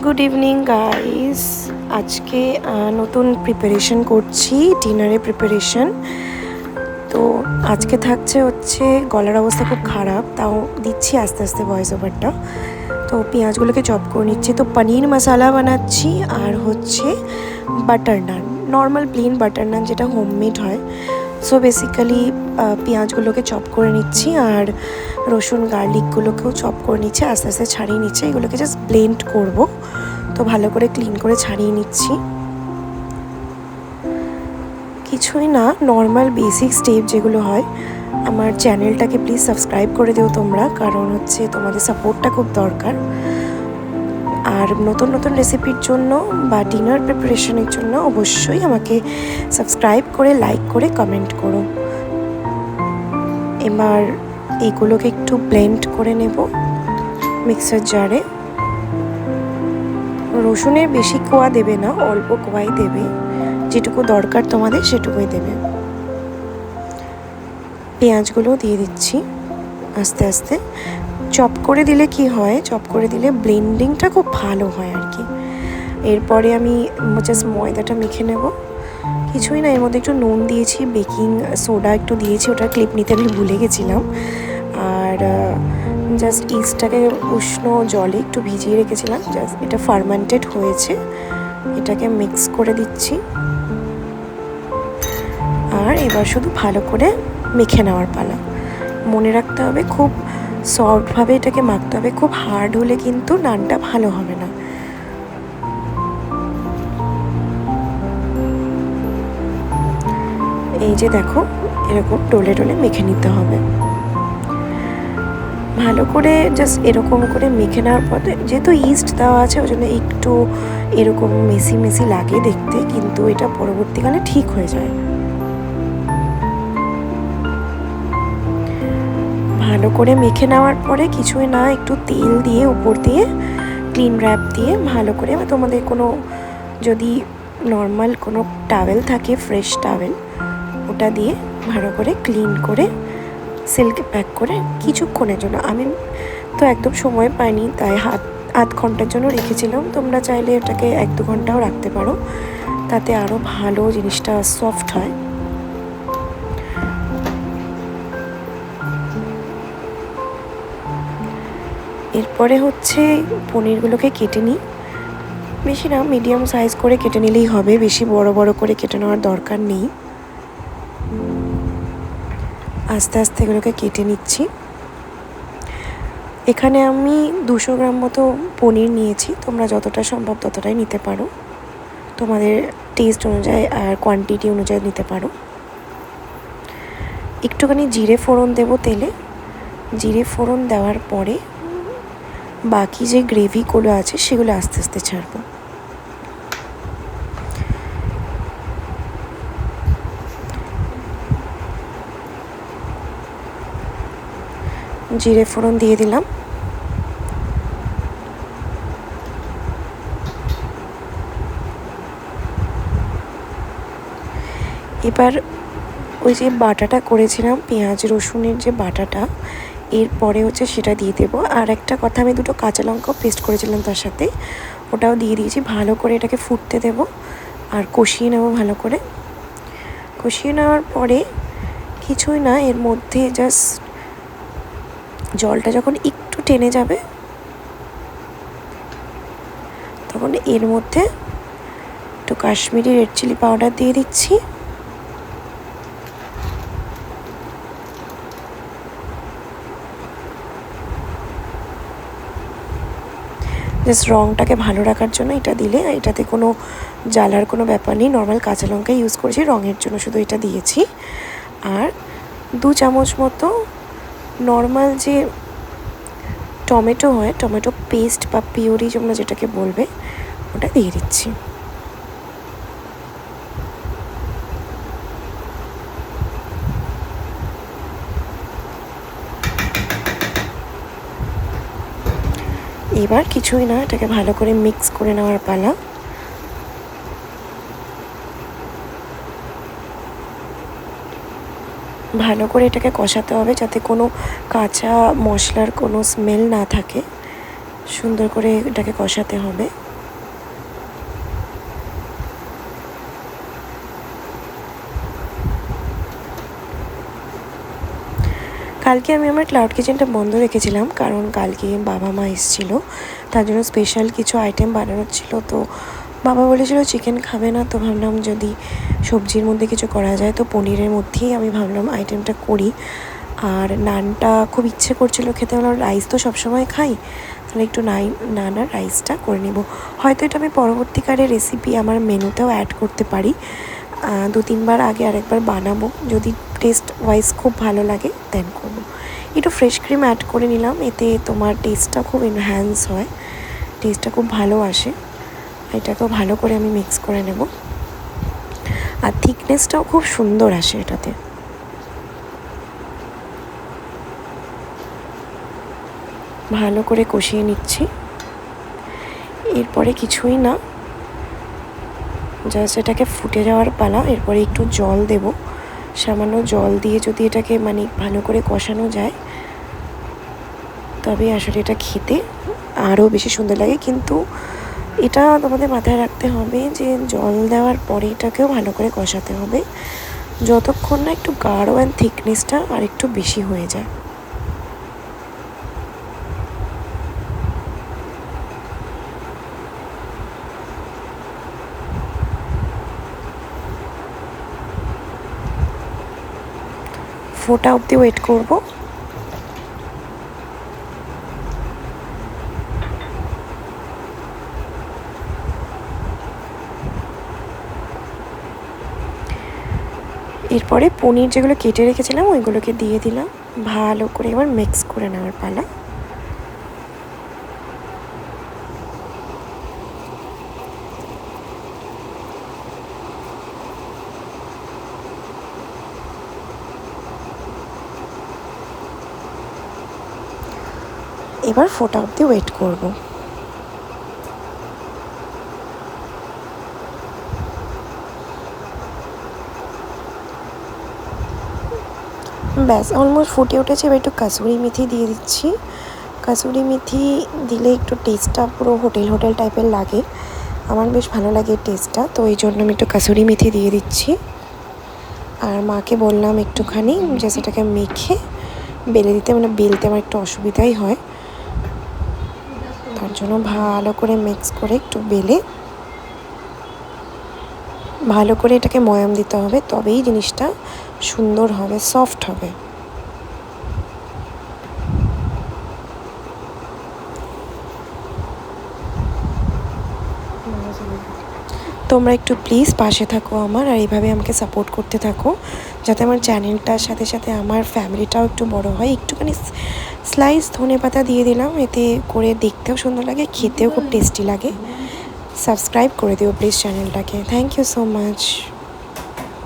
Good evening guys. আজকে নতুন preparation করছি, ডিনারের প্রিপারেশন। তো আজকে থাকছে হচ্ছে গলার অবস্থা খুব খারাপ, তাও দিচ্ছি আস্তে আস্তে ভয়েস ওভারটা। তো পেঁয়াজগুলোকে চপ করে নিচ্ছি। তো পনির মশালা বানাচ্ছি আর হচ্ছে বাটার নান, নর্মাল প্লেন বাটার নান যেটা হোমমেড হয়। সো বেসিক্যালি পেঁয়াজগুলোকে চপ করে নিচ্ছি আর রসুন গার্লিকগুলোকেও চপ করে নিচ্ছি, আস্তে আস্তে ছাড়িয়ে নিচ্ছি। এগুলোকে জাস্ট ব্লেন্ড করব, তো ভালো করে ক্লিন করে ছাড়িয়ে নিচ্ছি। কিছুই না, নর্মাল বেসিক স্টেপ যেগুলো হয়। আমার চ্যানেলটাকে প্লিজ সাবস্ক্রাইব করে দিও তোমরা, কারণ হচ্ছে তোমাদের সাপোর্টটা খুব দরকার। আর নতুন নতুন রেসিপির জন্য বা ডিনার প্রিপারেশনের জন্য অবশ্যই আমাকে সাবস্ক্রাইব করে লাইক করে কমেন্ট করো। এবার এইগুলোকে একটু ব্লেন্ড করে নেব মিক্সার জারে। রসুনের বেশি কোয়া দেবে না, অল্প কোয়াই দেবে, যেটুকু দরকার তোমাদের সেটুকুই দেবে। পেঁয়াজগুলো দিয়ে দিচ্ছি আস্তে আস্তে। চপ করে দিলে কি হয়, চপ করে দিলে ব্লেন্ডিংটা খুব ভালো হয় আর কি। এরপরে আমি জাস্ট ময়দাটা মেখে নেব। কিছুই না, এর মধ্যে একটু নুন দিয়েছি, বেকিং সোডা একটু দিয়েছি, ওটা ক্লিপ নিতে আমি ভুলে গেছিলাম। আর জাস্ট ইস্টটাকে উষ্ণ জলে একটু ভিজিয়ে রেখেছিলাম, জাস্ট এটা ফার্মেন্টেড হয়েছে, এটাকে মিক্স করে দিচ্ছি। আর এবার শুধু ভালো করে মেখে নেওয়ার পালা। মনে রাখতে হবে খুব সফটভাবে এটাকে মাখতে হবে, খুব হার্ড হলে কিন্তু নানটা ভালো হবে না। এই যে দেখো, এরকম ডলে ডলে মেখে নিতে হবে ভালো করে। জাস্ট এরকম করে মেখে নেওয়ার পরে, যেহেতু ইস্ট দেওয়া আছে ওই জন্য একটু এরকম মেসি মেসি লাগে দেখতে, কিন্তু এটা পরবর্তীকালে ঠিক হয়ে যায়। ভালো করে মেখে নেওয়ার পরে কিছুই না, একটু তেল দিয়ে উপর দিয়ে ক্লিন র্যাপ দিয়ে ভালো করে, তোমাদের কোনো যদি নর্মাল কোনো টাওয়েল থাকে, ফ্রেশ টাওয়েল, ওটা দিয়ে ভালো করে ক্লিন করে সিল্ক প্যাক করে কিছুক্ষণের জন্য, আমি তো একদম সময় পাইনি তাই আধ ঘন্টার জন্য রেখেছিলাম। তোমরা চাইলে এটাকে 1-2 ঘন্টাও রাখতে পারো, তাতে আরও ভালো জিনিসটা সফট হয়। এরপরে হচ্ছে পনিরগুলোকে কেটে নিই। বেশি না, মিডিয়াম সাইজ করে কেটে নিলেই হবে, বেশি বড় বড় করে কেটে নেওয়ার দরকার নেই। আস্তে আস্তে এগুলোকে কেটে নিচ্ছি। এখানে আমি 200 গ্রাম মতো পনির নিয়েছি, তোমরা যতটা সম্ভব ততটাই নিতে পারো, তোমাদের টেস্ট অনুযায়ী আর কোয়ান্টিটি অনুযায়ী নিতে পারো। একটুখানি জিরে ফোড়ন দেবো তেলে। জিরে ফোড়ন দেওয়ার পরে বাকি যে গ্রেভিগুলো আছে সেগুলো আস্তে আস্তে ছাড়বো। জিরে ফোড়ন দিয়ে দিলাম। এবার ওই যে বাটাটা করেছিলাম পেঁয়াজ রসুনের যে বাটাটা, এরপরে হচ্ছে সেটা দিয়ে দেবো। আর একটা কথা, আমি 2টো কাঁচা লঙ্কাও পেস্ট করেছিলাম তার সাথে, ওটাও দিয়ে দিয়েছি। ভালো করে এটাকে ফুটতে দেবো আর কষিয়ে নেবো ভালো করে। কষিয়ে নেওয়ার পরে কিছুই না, এর মধ্যে জাস্ট জলটা যখন একটু টেনে যাবে তখন এর মধ্যে একটু কাশ্মীরি রেড চিলি পাউডার দিয়ে দিচ্ছি। জাস্ট রঙটাকে ভালো রাখার জন্য এটা দিলে, এটাতে কোনো জ্বালার কোনো ব্যাপার নেই, নর্মাল কাঁচা লঙ্কা ইউজ করেছি রঙের জন্য, শুধু এটা দিয়েছি। আর 2 চামচ মতো নর্মাল যে টমেটো হয়, টমেটো পেস্ট বা পিওরি তোমরা যেটাকে বলবে, ওটা দিয়ে দিচ্ছি। এবার কিছুই না, এটাকে ভালো করে মিক্স করে নেওয়ার পালা। ভালো করে এটাকে কষাতে হবে যাতে কোনো কাঁচা মশলার কোনো স্মেল না থাকে। সুন্দর করে এটাকে কষাতে হবে। কালকে আমি আমার ক্লাউড কিচেনটা বন্ধ রেখেছিলাম, কারণ কালকে বাবা মা এসেছিলো, তার জন্য স্পেশাল কিছু আইটেম বানানোর ছিল। তো বাবা বলেছিল চিকেন খাবে না, তো ভাবলাম যদি সবজির মধ্যে কিছু করা যায়, তো পনিরের মধ্যেই আমি ভাবলাম আইটেমটা করি। আর নানটা খুব ইচ্ছে করছিল খেতে, হলো রাইস তো সবসময় খাই, তাহলে একটু নান আর রাইসটা করে নেব। হয়তো এটা আমি পরবর্তীকালে রেসিপি আমার মেনুতেও অ্যাড করতে পারি, 2-3 বার আগে আরেকবার বানাবো, যদি টেস্ট ওয়াইজ খুব ভালো লাগে দেন করবো। একটু ফ্রেশ ক্রিম অ্যাড করে নিলাম, এতে তোমার টেস্টটা খুব এনহ্যান্স হয়, টেস্টটা খুব ভালো আসে। এটাকেও ভালো করে আমি মিক্স করে নেব, আর থিকনেসটাও খুব সুন্দর আসে এটাতে। ভালো করে কষিয়ে নিচ্ছি। এরপরে কিছুই না, জাস্ট এটাকে ফুটে যাওয়ার পালা। এরপরে একটু জল দেব, সামান্য জল দিয়ে যদি এটাকে মানে ভালো করে কষানো যায়, তবে আসলে এটা খেতে আরও বেশি সুন্দর লাগে। কিন্তু এটা তোমাদের মাথায় রাখতে হবে যে জল দেওয়ার পরে এটাকেও ভালো করে কষাতে হবে, যতক্ষণ না একটু গাঢ় অ্যান্ড থিকনেসটা আর একটু বেশি হয়ে যায়। ফোটা অবধি ওয়েট করব। এরপরে পনির যেগুলো কেটে রেখেছিলাম ওইগুলোকে দিয়ে দিলাম, ভালো করে এবার মিক্স করে নেওয়ার পালা। এবার ফোটা অবধি ওয়েট করব। ব্যাস অলমোস্ট ফুটে উঠেছে। এবার একটু কাসুরি মেথি দিয়ে দিচ্ছি। কাসুরি মেথি দিলে একটু টেস্টটা পুরো হোটেল টাইপের লাগে, আমার বেশ ভালো লাগে টেস্টটা, তো এই জন্য আমি একটু কাসুরি মেথি দিয়ে দিচ্ছি। আর মাকে বললাম একটুখানি যে সেটাকে মেখে বেলে দিতে, মানে বেলতে আমার একটু অসুবিধাই হয়, তার জন্য ভালো করে মিক্স করে একটু বেলে ভালো করে এটাকে ময়াম দিতে হবে, তবেই জিনিসটা সুন্দর হবে, সফট হবে। তোমরা একটু প্লিজ পাশে থাকো আমার, আর এইভাবে আমাকে সাপোর্ট করতে থাকো, যাতে আমার চ্যানেলটার সাথে সাথে আমার ফ্যামিলিটাও একটু বড় হয়। একটুখানি স্লাইস ধনেপাতা দিয়ে দিলাম, এতে করে দেখতেও সুন্দর লাগে, খেতেও খুব টেস্টি লাগে। সাবস্ক্রাইব করে দিও প্লিজ চ্যানেলটাকে। Thank you so much.